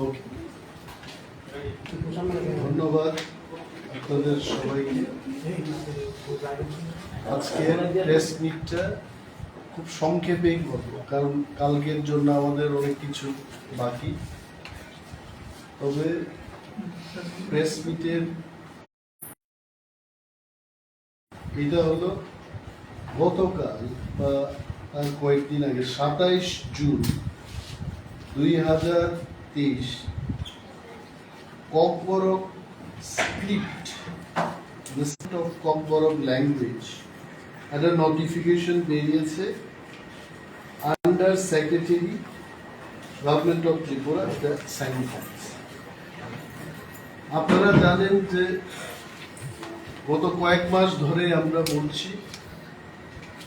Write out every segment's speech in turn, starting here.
ওকে, ধন্যবাদ আপনাদের সবাইকে। আজকের প্রেস মিটটা খুব সংক্ষেপেই করব, কারণ কালকের জন্য আমাদের অনেক কিছু বাকি। তবে প্রেস মিটের এটা হলো গতকাল বা কয়েকদিন আগে 27 June 2023 Kokborok script, the script of Kokborok language, একটা নোটিফিকেশন বেরিয়েছে under secretary government of Tripura, এটা সাইন করেছে। আপনারা জানেন যে গত কয়েক মাস ধরে আমরা বলছি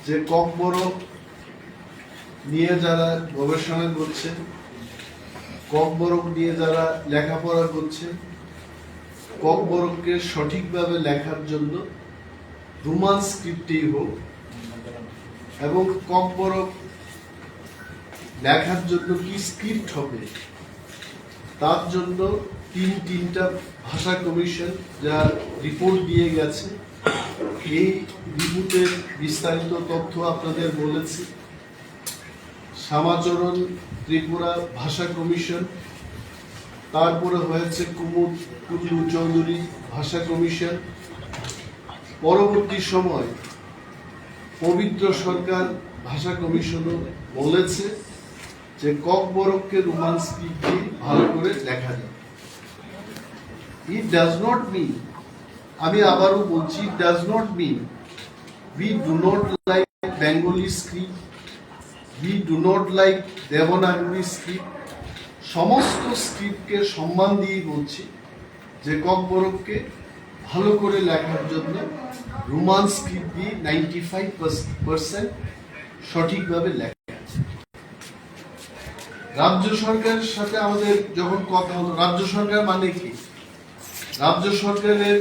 যে kokborok নিয়ে যারা গবেষণা করছে, kokborok নিয়ে যারা লেখাপড়া করছে, kokborokকে সঠিকভাবে লেখার জন্য রোমান স্ক্রিপ্টেই হোক, এবং kokborok লেখার জন্য কি স্ক্রিপ্ট হবে তার জন্য তিনটা ভাষা কমিশন যা রিপোর্ট দিয়ে গেছে। এই রিপোর্টের বিস্তারিত তথ্য আপনাদের বলেছি। শ্যামাচরণ ত্রিপুরা ভাষা কমিশন, তারপরে হয়েছে কুল্লু চৌধুরী ভাষা কমিশন। পরবর্তী সময় পবিত্র সরকার ভাষা কমিশনও বলেছে যে kokborokকে রোমান স্ক্রিপ্টে ভালো করে লেখা যায়। ইট ডাজ নট মিন, আমি আবারও বলছি, it does not mean we do not like Bengali script, we do not like Devanagari script। সমস্ত স্ক্রিপ্টকে সম্মান দিয়ে বলছি যে kokborokকে ভালো করে লেখার জন্য রোমান স্ক্রিপ্ট দিয়ে 95% সঠিকভাবে লেখা আছে। রাজ্য সরকারের সাথে আমাদের যখন কথা হলো, রাজ্য সরকার মানে কি? রাজ্য সরকারের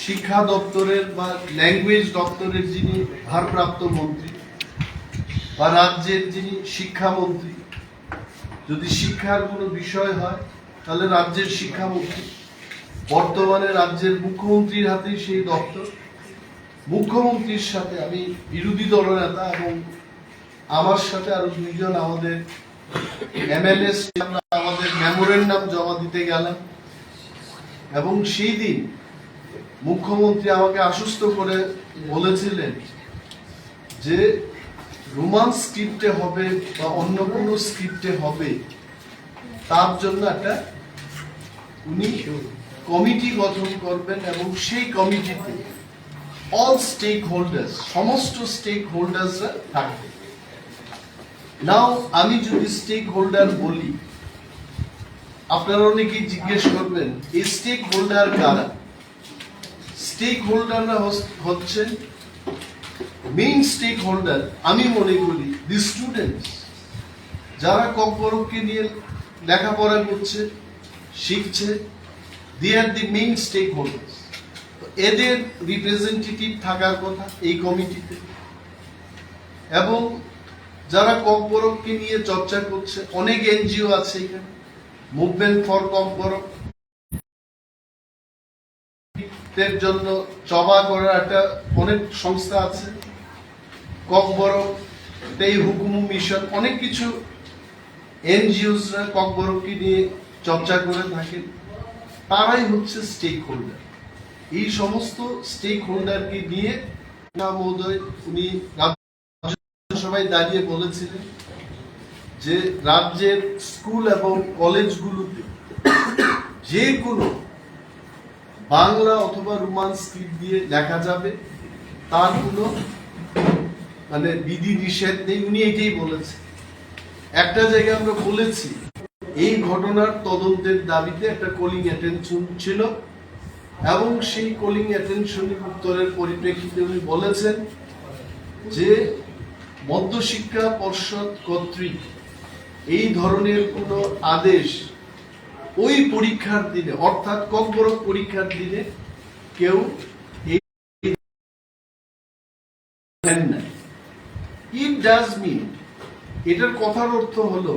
শিক্ষা দপ্তরের বা ল্যাঙ্গুয়েজ দপ্তরের যিনি ভারপ্রাপ্ত মন্ত্রী বা রাজ্যের যিনি শিক্ষামন্ত্রী, যদি শিক্ষার কোনো বিষয় হয় তাহলে রাজ্যের শিক্ষামন্ত্রী। বর্তমানে রাজ্যের মুখ্যমন্ত্রীর হাতেই সেই দপ্তর। মুখ্যমন্ত্রীর সাথে আমি বিরোধী দলনেতা এবং আমার সাথে আরো দুইজন আমাদের এমএলএ আমাদের মেমোরেন্ডাম জমা দিতে গেলাম, এবং সেই দিন মুখ্যমন্ত্রী আমাকে আশ্বস্ত করে বলেছিলেন যে রোমান স্ক্রিপ্টে হবে বা অন্য কোনো স্ক্রিপ্টে হবে, তার জন্য একটা উনি কমিটি গঠন করবেন, এবং সেই কমিটিতে অল স্টেক হোল্ডার্স, সমস্ত স্টেক হোল্ডার্সরা থাকবে। নাও আমি যদি স্টেক হোল্ডার বলি, আপনারা অনেকেই জিজ্ঞেস করবেন এই স্টেক হোল্ডার কারা? স্টেক হোল্ডাররা হচ্ছেন মেইন স্টেক হোল্ডার, আমি মনে করি দি স্টুডেন্টস, যারা kokborokকে নিয়ে লেখাপড়া করছে, শিখছে, দে আর দি মেইন স্টেক হোল্ডার্স। এদের রিপ্রেজেন্টেটিভ থাকার কথা এই কমিটিতে, এবং যারা kokborokকে নিয়ে চর্চা করছে, অনেক এনজিও আছে এখানে, মুভমেন্ট ফর kokborok এর জন্য চবা করার একটা অনেক সংস্থা আছে, kokborok এই হুকুম মিশন, অনেক কিছু এনজিওসরা kokborokকে নিয়ে চর্চা করে থাকেন। তারাই হচ্ছে স্টেক হোল্ডার। এই সমস্ত স্টেক হোল্ডারকে নিয়ে মহোদয় উনি রাজ্যসভায় দাঁড়িয়ে বলেছিলেন যে রাজ্যের স্কুল এবং কলেজগুলোতে যে কোনো বাংলা অথবা রোমান স্ক্রিপ্ট দিয়ে লেখা যাবে, তার কোনো বিধি নিষেধ নেই। উনি এটাই বলেছেন। একটা জায়গায় আমরা বলেছি এই ঘটনার তদন্তের দাবিতে একটা কলিং অ্যাটেনশন ছিল, এবং সেই কলিং অ্যাটেনশনের উত্তরের পরিপ্রেক্ষিতে উনি বলেছেন যে মধ্যশিক্ষা পর্ষদ কর্তৃক এই ধরনের কোনো আদেশ ওই পরীক্ষার দিনে, অর্থাৎ kokborok পরীক্ষার দিনে কেউ দেন না। ইট ডাজ মিন, এটার কথার অর্থ হলো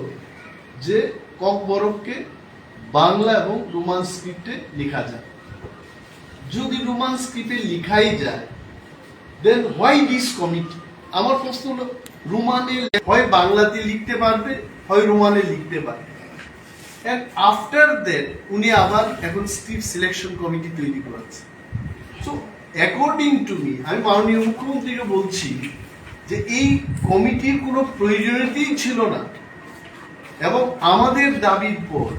যে ককবরককে বাংলা এবং রোমান স্ক্রিপ্টে লেখা যায়। যদি রোমান স্ক্রিপ্টে লেখাই যায়, দেন হোয়াই দিস কমিটি? আমার প্রশ্ন হলো, রোমানে হয় বাংলাতে লিখতে পারবে, হয় রোমানে লিখতে পারবে। এন্ড আফটার দ্যাট উনি আবার এখন স্ক্রিপ্ট সিলেকশন কমিটি তৈরি করেছে। সো অ্যাকর্ডিং টু মি, আমি মাননীয় মুখ্যমন্ত্রীকে বলছি যে এই কমিটির কোনো প্রয়োজনীয়তাই ছিল না। এবং আমাদের দাবির পর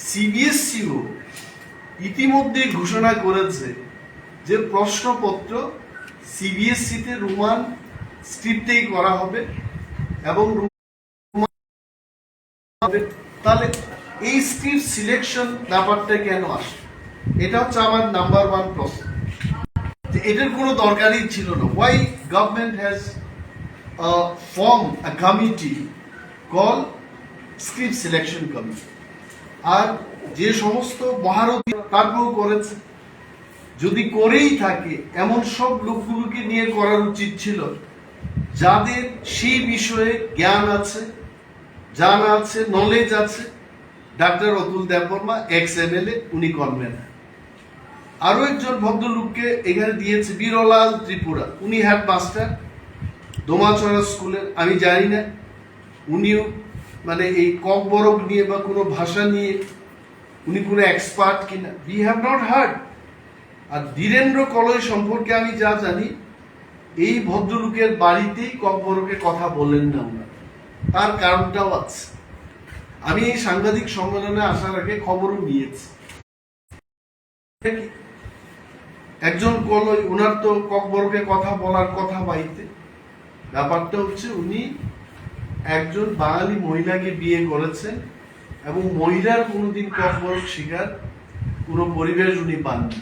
সিবিএসইও ইতিমধ্যে ঘোষণা করেছে যে প্রশ্নপত্র সিবিএসইতে রোমান স্ক্রিপ্টেই করা হবে এবং তাহলে এই স্ক্রিপ্ট সিলেকশন ব্যাপারটা কেন আসে? এটা হচ্ছে আমার নাম্বার ওয়ান প্রশ্ন। এটার কোনো দরকারই ছিল না। Why government has form a committee call script selection committee. আর যে সমস্ত মহারথী তারপরেও করেছে, যদি করেই থাকে এমন সব লোকগুলোকে নিয়ে করার উচিত ছিল যাদের সেই বিষয়ে জ্ঞান আছে, জানা আছে, নলেজ আছে। Doctor Atul Debbarma, x MLA, উনি কনভেনার। আরো একজন ভদ্রলোককে এখানে দিয়েছে, বীরলাল ত্রিপুরা, উনি হেডমাস্টার দোমাচড়া স্কুলের। আমি জানি না উনিও মানে এই ককবরক নিয়ে বা কোনো ভাষা নিয়ে উনি কোনো এক্সপার্ট কিনা, উই হ্যাভ নট হার্ড। আর ধীরেন্দ্র কলই সম্পর্কে আমি যা জানি, এই ভদ্রলোকের বাড়িতেই ককবরকের কথা বলেন না উনারা। তার কারণটাও আছে। আমি এই সাংবাদিক সম্মেলনে আসার আগে খবরও নিয়েছি। একজন কলই, উনার তো ককবরকে কথা বলার কথা বাড়িতে। ব্যাপারটা হচ্ছে উনি একজন বাঙালি মহিলাকে বিয়ে করেছেন এবং মহিলার কোনোদিন ককবরক শিকার কোনো পরিবেশ উনি পাননি।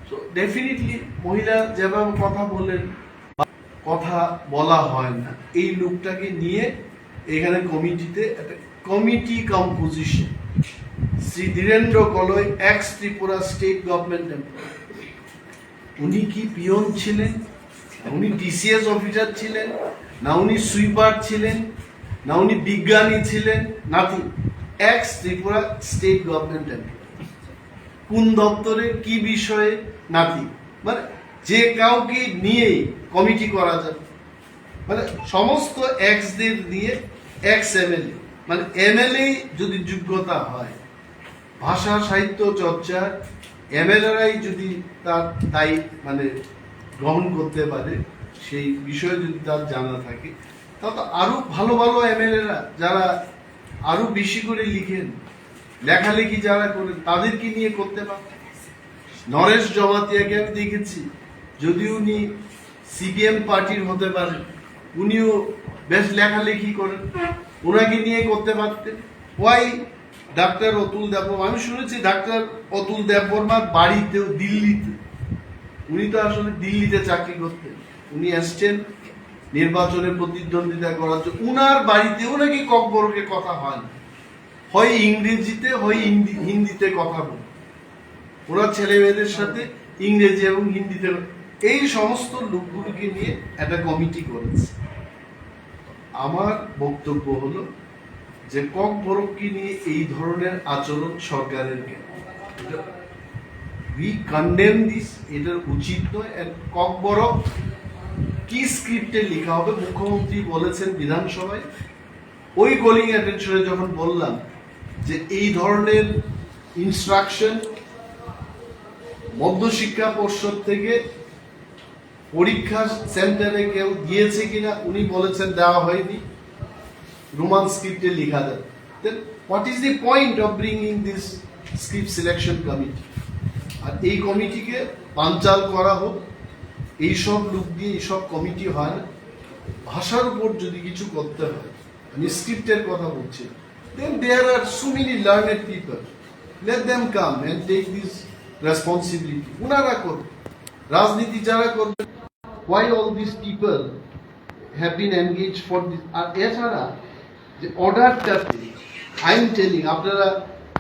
তো ডেফিনেটলি মহিলা যেভাবে কথা বলেন, কথা বলা হয় না। এই লোকটাকে নিয়ে এখানে কমিটিতে একটা committee composition, Shri Dhirendra Kaloi, ex Tripura state government employee. উনি কি পিয়ন ছিলেন, উনি টিসিএস অফিসার ছিলেন, না উনি সুইপার ছিলেন, না উনি বিজ্ঞানী ছিলেন, nothing. X Tripura state government employee. কোন দপ্তরে কি বিষয়ে, নাথিং। মানে যে কাউকে নিয়েই কমিটি করা যাবে, মানে সমস্ত এক্সদের দিয়ে এক্স এমএলএ, মানে এমএলএ যদি যোগ্যতা হয় ভাষা সাহিত্য চর্চা, এমএলএরাই যদি তার দায়ী মানে গ্রহণ করতে পারে, সেই বিষয়ে যদি তার জানা থাকে, তাহলে আরো ভালো ভালো এমএলএরা যারা আরো বেশি করে লিখেন, লেখালেখি যারা করেন, তাদেরকে নিয়ে করতে পারে। নরেশ জমাতিয়াকে আমি দেখেছি, যদি উনি সিপিএম পার্টির হতে পারেন, উনিও বেশ লেখালেখি করেন, ওনাকে নিয়ে করতে পারতেন। ওয়াই ডাক্তার অতুল দেববর্মা? আমি শুনেছি ডাক্তার অতুল দেববর্মার বাড়িতেও দিল্লিতে, উনি তো আসলে দিল্লিতে চাকরি করতেন, উনি আসছেন নির্বাচনে প্রতিদ্বন্দ্বিতা করার জন্য, উনার বাড়িতেও নাকি ককবরকে কথা হয় না, হয় ইংরেজিতে হয় হিন্দিতে কথা বলে। ওরা ছেলে মেয়েদের সাথে ইংরেজি এবং হিন্দিতে, এই সমস্ত লোকগুলোকে নিয়ে একটা কমিটি করেছে। আমার বক্তব্য হলো যে ককবরককে নিয়ে এই ধরনের আচরণ সরকারের কেন? উই কন্ডেম দিস, এটার উচিত নয়। ককবরক কি স্ক্রিপ্টে লেখা হবে, মুখ্যমন্ত্রী বলেছেন বিধানসভায়। ওই কলিং অ্যাটেনশনে যখন বললাম যে এই ধরনের ইনস্ট্রাকশন মধ্যশিক্ষা পর্ষদ থেকে পরীক্ষা সেন্টারে কেউ দিয়েছে কিনা, উনি বলেছেন দেওয়া হয়নি, রোমান স্ক্রিপ্টে লেখা যায়। Then what is the point of bringing this script selection committee? আর এই কমিটিকে বানচাল করা হোক, এইসব লোক দিয়ে এইসব কমিটি হয় না। ভাষার উপর যদি কিছু করতে হয়, আমি স্ক্রিপ্টের কথা বলছি, then there are so many learned people, let them come and take this responsibility. উনারা করবে, রাজনীতি যারা করবে। why all these people have been engaged for this? আর এছাড়া যে অর্ডারটা, আই এম টেলিং, আপনারা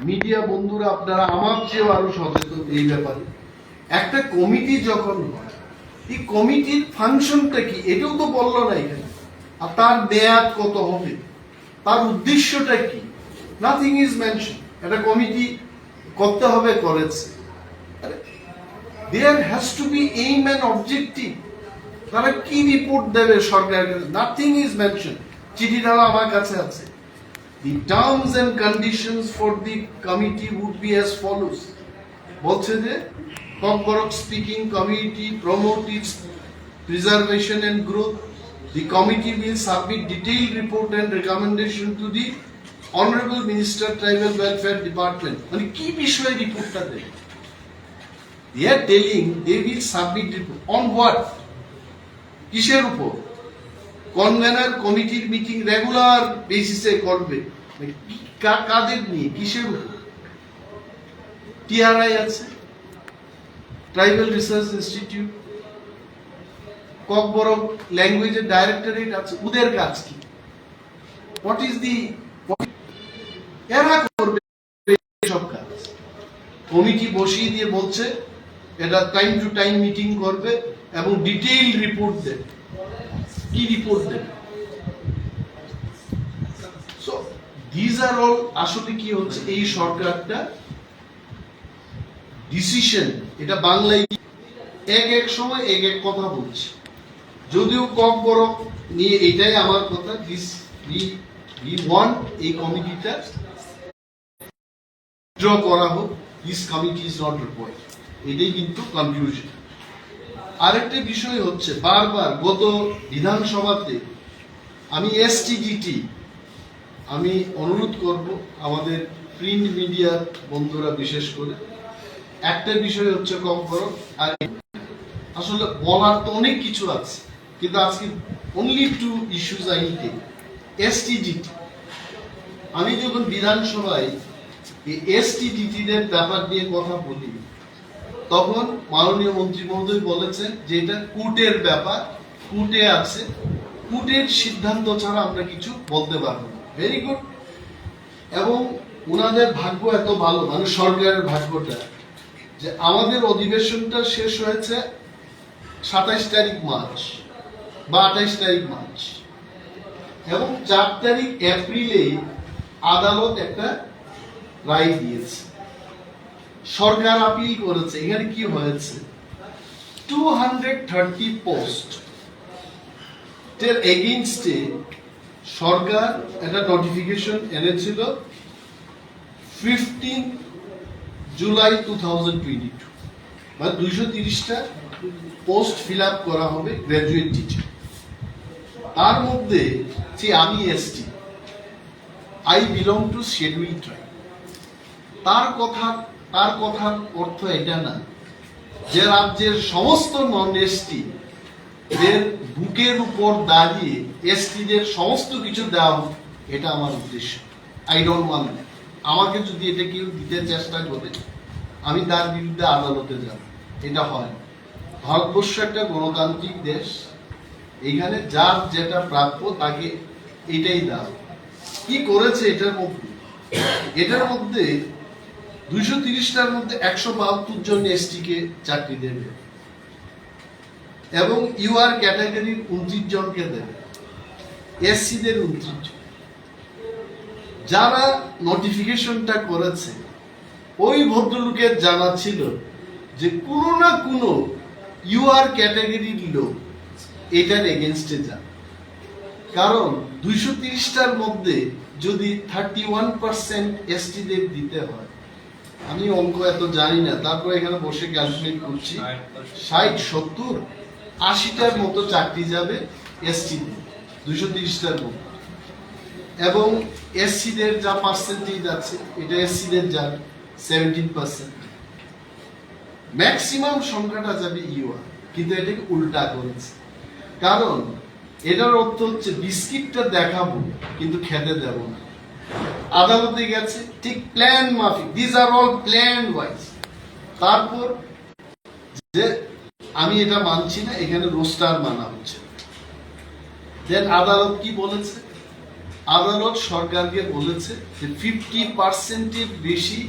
মিডিয়া বন্ধুরা আপনারা আমার চেয়েও আরো সচেতন এই ব্যাপারে। একটা কমিটি যখন হয়, এই কমিটির ফাংশনটা কি এটাও তো বললো না এখানে। আর তার মেয়াদ কত হবে, তার উদ্দেশ্যটা কি, নাথিং ইজ মেনশন। একটা কমিটি করতে হবে, করেছে। There has to be aim and objective. তারা কি রিপোর্ট দেবে সরকারের? Nothing is mention. চিঠিটা আমার কাছে আছে। The terms and conditions for the committee would be as follows. বলছে যে Kokborok speaking committee promote its preservation and growth. The committee will submit detailed report and recommendation to the Honorable Minister Tribal Welfare Department. মানে কি বিষয়ে রিপোর্টটা দেবে? They are telling they will submit report on what? কিসের উপর? Convener কমিটির meeting regular বেসিসে করবে, কাদের নিয়ে, কিসের উপর? টিআরআই আছে, ট্রাইবাল রিসার্চ ইনস্টিটিউট, ককবরক ল্যাঙ্গুয়েজের ডাইরেক্টরেট আছে, ওদের কাজ কি? হোয়াট ইজ দি, এরা করবে সব কাজ। কমিটি বসিয়ে দিয়ে বলছে এটা টাইম টু টাইম মিটিং করবে এবং ডিটেইল রিপোর্ট দেবে। কি রিপোর্ট দেবে? সো দিস আর অল আসলে কি হচ্ছে, এই সরকারটা ডিসিশন, এটা বাংলায় এক সময় এক কথা বলছে। যদিও ককবরক নিয়ে এটাই আমার কথা, দিস উই ওয়ান্ট এই কমিটিটা ড্র করা হোক, this committee is not required, এটাই কিন্তু কনক্লুশন। আরেকটা বিষয় হচ্ছে, বারবার গত বিধানসভাতে আমি এসটিজিটি আমি অনুরোধ করব আমাদের প্রিন্ট মিডিয়ার বন্ধুরা বিশেষ করে, একটা বিষয় হচ্ছে ককবরক। আর আসলে বলার তো অনেক কিছু আছে, কিন্তু আজকে only two issues I take. STGT, আমি যখন বিধানসভায় এই এসটিজিটিদের ব্যাপার নিয়ে কথা বলি, তখন মাননীয় মন্ত্রী মহোদয় বলেছেন যে এটা কোর্টের ব্যাপার, কোর্টে আছে, কোর্টের সিদ্ধান্ত ছাড়া আমরা কিছু বলতে পারবো না। Very good. এবং ওনাদের ভাগ্য এত ভালো, মানে সরকারের ভাগ্যটা, যে আমাদের অধিবেশনটা শেষ হয়েছে 27 তারিখ মার্চ বা 28 তারিখ মার্চ, এবং 4 তারিখ এপ্রিলে আদালত একটা রায় দিয়েছে। সরকার আপিল করেছে। এখানে কি হয়েছে, 230 পোস্ট এর এগেইনস্টে সরকার একটা নোটিফিকেশন এনেছিল 15 জুলাই 2022, মানে 230টা পোস্ট ফিল আপ করা হবে গ্রাজুয়েট টিচার। তার মধ্যে আমি ST, I belong to schedule tribe. তার কথার অর্থ এটা না যে রাজ্যের সমস্ত নন এসটি দের বুকের উপর দাঁড়িয়ে এসটিদের সমস্ত কিছু দেওয়া হোক, এটা আমার উদ্দেশ্য। I don't want that. আমাকে যদি এটা কেউ দিতে চেষ্টা করে, আমি তার বিরুদ্ধে আদালতে যাব, এটা হয়। ভারতবর্ষ একটা গণতান্ত্রিক দেশ, এখানে যার যেটা প্রাপ্য তাকে এটাই দাও। কি করেছে এটার মধ্যে 230টার মধ্যে 172 জন এসটি কে চাকরি দেবে, এবং ইউআর ক্যাটাগরির 29 জনকে দেবে, এসসি দের 29 জন। যারা নোটিফিকেশনটা করেছে ওই ভদ্রলোকের জানা ছিল যে কোনো না কোনো ইউআর ক্যাটাগরির লোক এটার এগেনস্টে যান। কারণ 230টার মধ্যে যদি 31% এসটিদের দিতে হয়, আমি অঙ্ক এত জানি না, তারপর এখানে বসে ক্যালকুলেট করছি, 60, 70, 80টার মতো চাকরি যাবে এসটি 230টার মধ্যে, এবং এসসিদের যা পার্সেন্টেজ আছে এটা এসসিদের যাবে 17%, ম্যাক্সিমাম সংখ্যাটা যাবে ইউআর। কিন্তু এটাকে উল্টা করেছে, কারণ এটার অর্থ হচ্ছে বিস্কিটটা দেখাবো কিন্তু খেতে দেব না। আদালতে গেছে ঠিক প্ল্যান মাফিক, this are all plan wise. তারপর যে আমি এটা মানছি না, এখানে রোস্টার মানা হচ্ছে। দেন আদালত কি বলেছে? আদালত সরকারকে বলেছে যে 50%-এর বেশি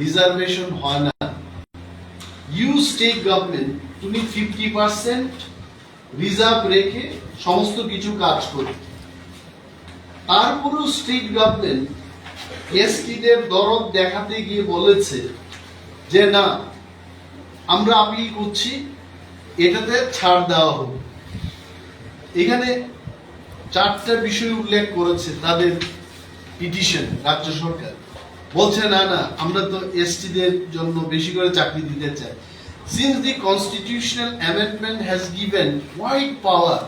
রিজার্ভেশন হয় না। ইউ স্টেট গভর্নমেন্ট, তুমি 50% রিজার্ভ রেখে সমস্ত কিছু কাজ করবে। তারপরেও স্টেট গভর্নমেন্ট এসটিদের দরদ দেখাতে গিয়ে বলেছে যে না, আমরা আপিল করছি, এটাতে ছাড় দেওয়া হোক। এখানে 4টা বিষয় উল্লেখ করেছে তাদের পিটিশন। রাজ্য সরকার বলছে না না, আমরা তো এসটিদের জন্য বেশি করে চাকরি দিতে চাই। Since the constitutional amendment has given wide power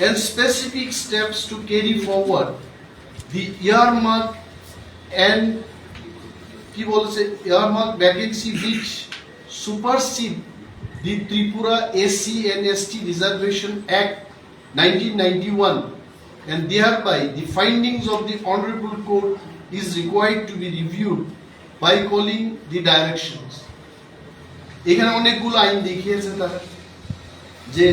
and specific steps to carry forward the earmark and earmark vacancy which supersede the Tripura SC and ST Reservation Act 1991, and thereby the findings of the Honorable Court is required to be reviewed by calling the directions. এখানে অনেকগুলো আইন দেখিয়েছে তারা, যে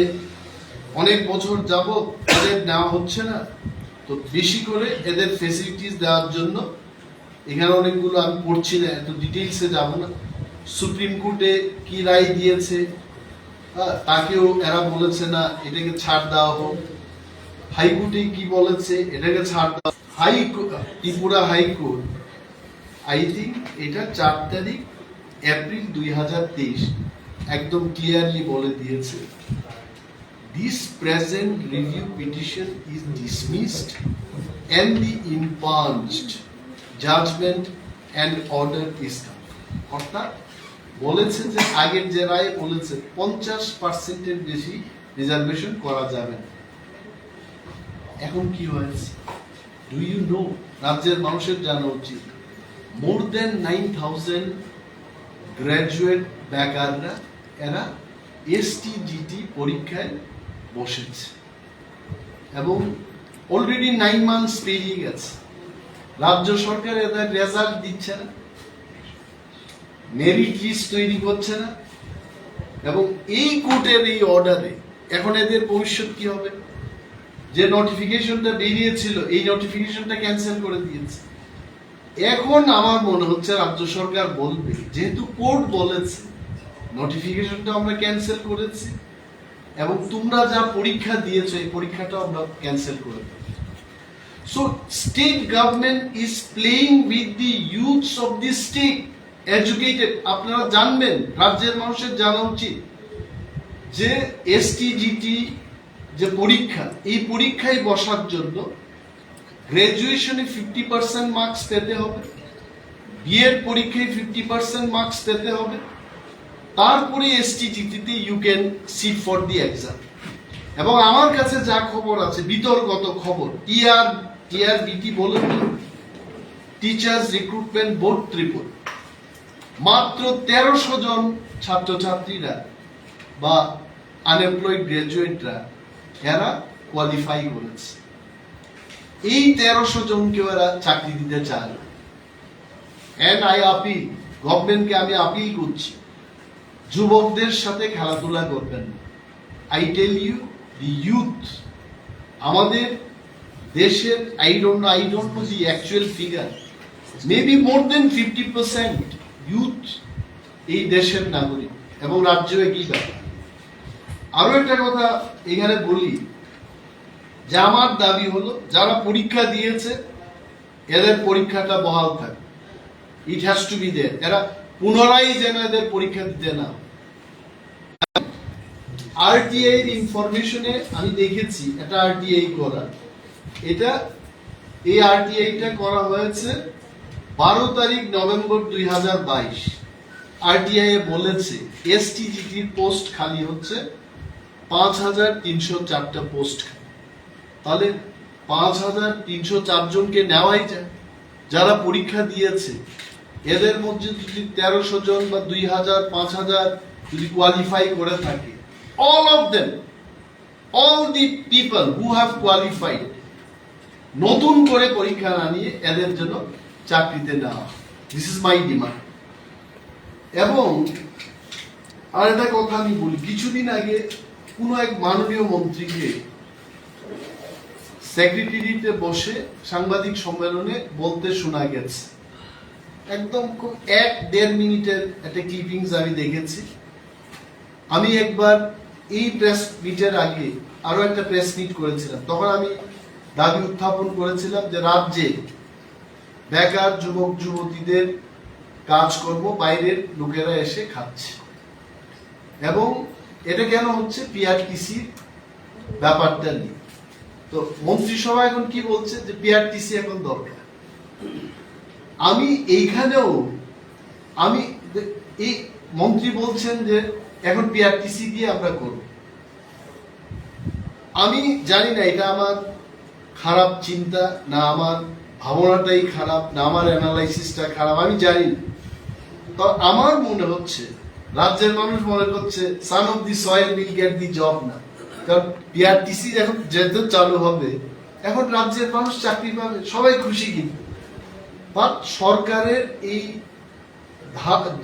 অনেক বছর যাবত এদের নেওয়া হচ্ছে না, তো বেশি করে এদের ফেসিলিটিস দেওয়ার জন্য এখানে অনেকগুলো, আমি পড়ছি না, এত ডিটেইলসে যাব না। সুপ্রিম কোর্টে কি রায় দিয়েছে, তাকেও এরা বলেছে না, এটাকে ছাড় দেওয়া হোক। হাইকোর্টে কি বলেছে, এটাকে ছাড় দেওয়া। ত্রিপুরা হাইকোর্ট আই থিঙ্ক এটা 4 তারিখ এপ্রিল 2023 একদম ক্লিয়ারলি বলে দিয়েছে, this present review petition is dismissed and the impunged judgment and order is come. অর্থাৎ বলেছে যে আগের যে রায় বলেছে 50%-এর বেশি রিজার্ভেশন করা যাবে না। এখন কি হয়েছে, ডু ইউ নো? রাজ্যের মানুষের জানা উচিত, মোর দেন 9000 গ্রাজুয়েট বেকাররা এরা এসটিজিটি পরীক্ষায় বসেছে এবং অলরেডি 9 মান্থস পেরিয়ে গেছে। রাজ্য সরকার এদের রেজাল্ট দিচ্ছে না, মেরিট লিস্ট তৈরি করছে না, এবং এই কোর্টের এই অর্ডারে এখন এদের ভবিষ্যৎ কি হবে? যে নোটিফিকেশনটা বেরিয়েছিল, এই নোটিফিকেশনটা ক্যান্সেল করে দিয়েছে। এখন আমার মনে হচ্ছে রাজ্য সরকার বলবে, যেহেতু কোর্ট বলেছে নোটিফিকেশনটা আমরা ক্যান্সেল করেছি এবং তোমরা যা পরীক্ষা দিয়েছো এই পরীক্ষাটা আমরা ক্যান্সেল করে দেব। So state government is playing with the youths of the state educated. আপনারা জানবেন, রাজ্যের মানুষের জানা উচিত যে এসটিজিটি যে পরীক্ষা, এই পরীক্ষায় বসার জন্য গ্রাজুয়েশনে 50% মার্কস পেতে হবে, বিএড পরীক্ষায় 50% মার্কস পেতে হবে, তারপরে এসটিজিটিতে you can sit for the exam. এবং আমার কাছে যা খবর আছে, বিতর্কত খবর, টিআরবিটি বলেন, টিচার্স রিক্রুটমেন্ট বোর্ড ত্রিপুরা, মাত্র 1300 জন ছাত্রছাত্রীরা বা আনএমপ্লয়েড গ্রাজুয়েটরা এরা কোয়ালিফাই করেছে। এই 1300 জনকে এরা চাকরি দিতে চায়। এন্ড আই আপিল, গভর্নমেন্টকে আমি আপিল করছি, যুবকদের সাথে খেলাধুলা করবেন। I tell you, the youth, আমাদের দেশের I don't know the actual figure, maybe more than 50% youth এই দেশের নাগরিক এবং রাজ্য একই ব্যাপার। আরো একটা কথা এখানে বলি, যে আমার দাবি হলো যারা পরীক্ষা দিয়েছে এদের পরীক্ষাটা বহাল থাকে, it has to be there. এরা পুনরায় যেন এদের পরীক্ষা দিতে না। আরটিআই এর ইনফরমেশনে আমি দেখেছি এটা আরটিআই করা, এই আরটিআইটা করা হয়েছে 12 তারিখ নভেম্বর 2022। আরটিআই এ বলেছে এসটিজিটির পোস্ট খালি হচ্ছে 5304টা পোস্ট। তাহলে 5304 জনকে নেওয়াই যায় যারা পরীক্ষা দিয়েছে। এদের মধ্যে যদি 1300 জন বা 2000 5000 যদি কোয়ালিফাই করে থাকে, all of them, all the people who have qualified, নতুন করে পরীক্ষা না নিয়ে এদের জন্য চাকরিতে নেওয়া, দিস ইজ মাই ডিমান্ড। এবং আর একটা কথা আমি বলি, কিছুদিন আগে কোনো এক মাননীয় মন্ত্রীকে সেক্রেটারিতে বসে সাংবাদিক সম্মেলনে বলতে শোনা গেছে, একদম 1-1.5 মিনিটের একটা ক্লিপিংস আমি দেখেছি। আমি একবার এই প্রেস মিটের আগে আরো একটা প্রেস মিট করেছিলাম, তখন আমি দাবি উত্থাপন করেছিলাম যে রাজ্যে বেকার যুবক যুবতীদের কাজকর্ম বাইরের লোকেরা এসে খাচ্ছে। এবং এটা কেন হচ্ছে? পিআরটিসি ব্যাপারটা নিয়ে। তো মন্ত্রিসভা এখন কি বলছে? যে পিআরটিসি এখন দরকার। আমি এইখানেও এই মন্ত্রী বলছেন যে এখন পিআরটিসি দিয়ে আমরা করব। আমি জানি না এটা আমার খারাপ চিন্তা, না আমার ভাবনাটাই খারাপ, না আমার অ্যানালাইসিসটা খারাপ, আমি জানি না। তো আমার মনে হচ্ছে রাজ্যের মানুষ মনে করছে son of the soil will get the job না, কারণ পিআরটিসি এখন যেহেতু চালু হবে, এখন রাজ্যের মানুষ চাকরি পাবে, সবাই খুশি। কিন্তু বাট সরকারের এই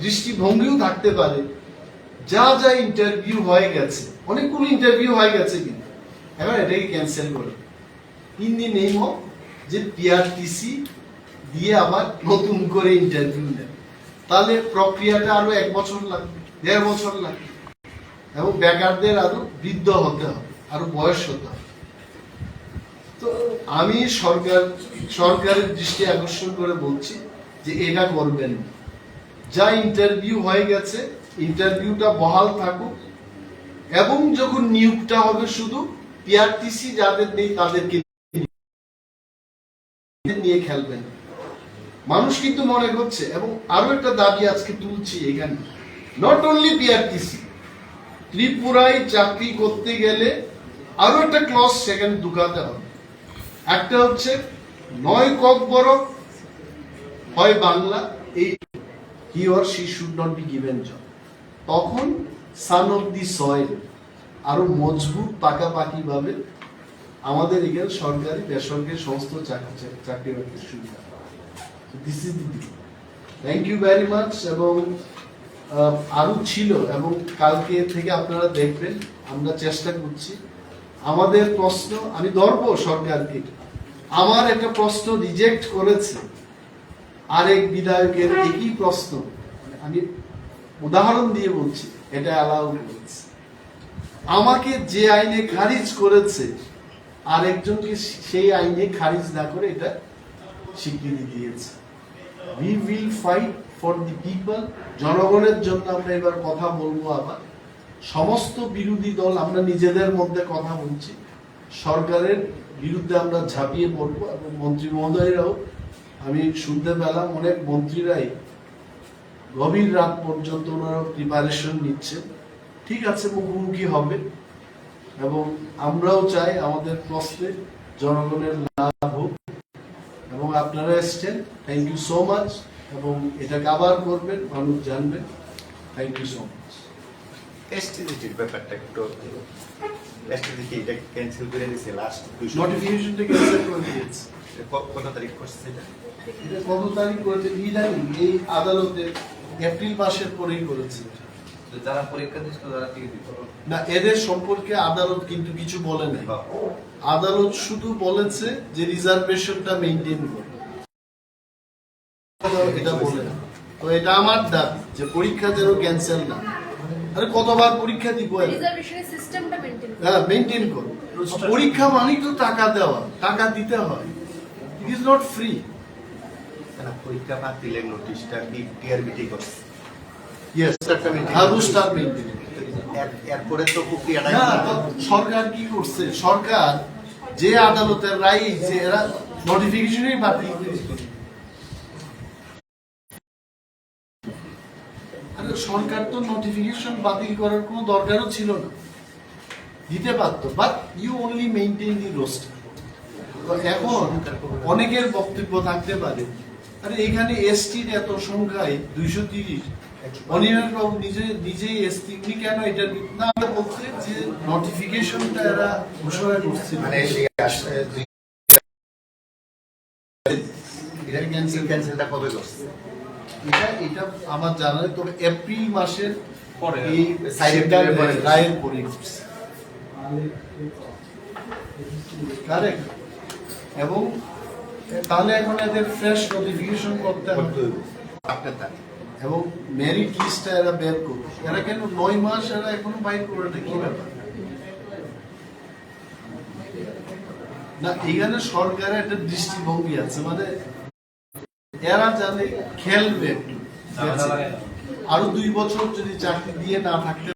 দৃষ্টিভঙ্গিও থাকতে পারে, যা যা ইন্টারভিউ হয়ে গেছে, অনেকগুলো ইন্টারভিউ হয়ে গেছে, কিন্তু এবার এটাকে ক্যান্সেল করে ইন দি নেম অফ যে পিআরটিসি দিয়ে আবার নতুন করে ইন্টারভিউ নেয়। তাহলে প্রক্রিয়াটা আরো 1 বছর লাগবে, 1.5 বছর লাগবে, এবং বেকারদের আরো বৃদ্ধ হতে হবে, আরো বয়স হতে হবে। তো আমি সরকারের দৃষ্টি আকর্ষণ করে বলছি যে এটা করবেন না। যা ইন্টারভিউ হয়ে গেছে, ইন্টারভিউটা বহাল থাকুক, এবং যখন নিয়োগটা হবে শুধু পিআরটিসি যাদের নেই তাদেরকে নিয়ে খেলবেন। মানুষ কিন্তু মনে করছে, এবং আরো একটা দাবি আজকে তুলছি এখানে, নট অনলি পিআরটিসি, ত্রিপুরায় চাকরি করতে গেলে আরো একটা ক্লজ সেখানে ঢুকাতে হবে। একটা হচ্ছে নয় ককবরক হয় বাংলা, এই he or she should not be given job. তখন সান অফ দি সয়েল আরো মজবুত পাকাপাকি ভাবে আমাদের এখানে সরকারি বেসরকারি সমস্ত চাকরি বাকরির সুবিধা। This is the thank you very much. এবং আরো ছিল, এবং কালকে থেকে আপনারা দেখবেন, আমরা চেষ্টা করছি। আমাদের প্রশ্ন আমি ধরবো সরকারকে, আমার একটা প্রশ্ন রিজেক্ট করেছে আরেক বিধায়কের একই প্রশ্ন, আমি উদাহরণ দিয়ে বলছি, এটা অ্যালাউ করেছে। আমাকে যে আইনে খারিজ করেছে আরেকজনকে সেই আইনে খারিজ না করে এটা স্বীকৃতি দিয়েছে। We will fight for the people, জনগণের জন্য আমরা এবার কথা বলবো। আবার সমস্ত বিরোধী দল আমরা নিজেদের মধ্যে কথা বলছি, সরকারের বিরুদ্ধে আমরা ঝাঁপিয়ে পড়বো। এবং মন্ত্রী মহোদয়রাও, আমি শুনতে পেলাম অনেক মন্ত্রীরাই গভীর রাত পর্যন্ত ওনারা প্রিপারেশন নিচ্ছেন। ঠিক আছে, মুখোমুখি হবে, এবং আমরাও চাই আমাদের প্রশ্নে জনগণের লাভ হোক। এবং আপনারা এসছেন, থ্যাংক ইউ সো মাচ। এবং এটাকে আবার করবেন, মানুষ জানবেন। Thank you so much. এসটিজিটির ব্যাপারটা একটু, এসটিজিটি এটা ক্যান্সেল করে দিয়েছে, লাস্ট নোটিফিকেশনটা ক্যান্সেল করে দিয়েছে। কত তারিখ করছে এটা? এটা কত তারিখ করেছে ইদানিং এই আদালতে এপ্রিল মাসের পরেই করেছে। যারা পরীক্ষা দিচ্ছিল তারা টিকে দিত না, এদের সম্পর্কে আদালত কিন্তু কিছু বলে নাই। আদালত শুধু বলেছে যে রিজার্ভেশনটা মেইনটেইন করবে, এটা বলে না। তো এটা আমার দাবি যে পরীক্ষা যেন ক্যান্সেল না। আরে কতবার পরীক্ষা দিব, রিজার্ভেশনের সিস্টেমটা মেইনটেইন করো। হ্যাঁ, মেইনটেইন করো। পরীক্ষা মানে তো টাকা দেওয়া, টাকা দিতে হয়, ইট ইজ নট ফ্রি। না, পরীক্ষা বাতিলের নোটিশটা টিআরবিটি করছে। ইয়েস, একটা হারুস্টার মেইনটেইন। এরপরে তো প্রক্রিয়াটা না, তো সরকার কি করছে? সরকার যে আদালতের রায় যে এরা নোটিফিকেশনই বাতিল করে দিল। আরে সরকার তো নোটিফিকেশন বাতিল করার কোনো দরকারও ছিল না, দিতে পারতো, but you only maintain the roster. তো এখন অনেকের বক্তব্য থাকতে পারে, আরে এখানে এসটির এত সংখ্যায় 230, অনিমেষ বাবু নিজেই এসটি, উনি কেন এটা না বলছে যে নোটিফিকেশনটা এরা ঘোষণা করছে, মানে এটা ক্যান্সেলটা কবে করছে? এটা আমার জানা নেই, তবে এপ্রিল মাসের পরে এই রায়ের পরে করছে। কারেক্ট। এবং তাহলে এখন এদের ফ্রেশ নোটিফিকেশন করতে হবে, এবং মেরিট লিস্টটা এরা বের করবে। এরা কেন 9 মাস এরা এখনো বাইর করে, এটা কি ব্যাপার? না, এখানে সরকারের একটা দৃষ্টিভঙ্গি আছে, মানে এরা জানে খেলবে একটু। ঝামেলা লাগে না। আরো 2 বছর যদি চাকরি দিয়ে না থাকতে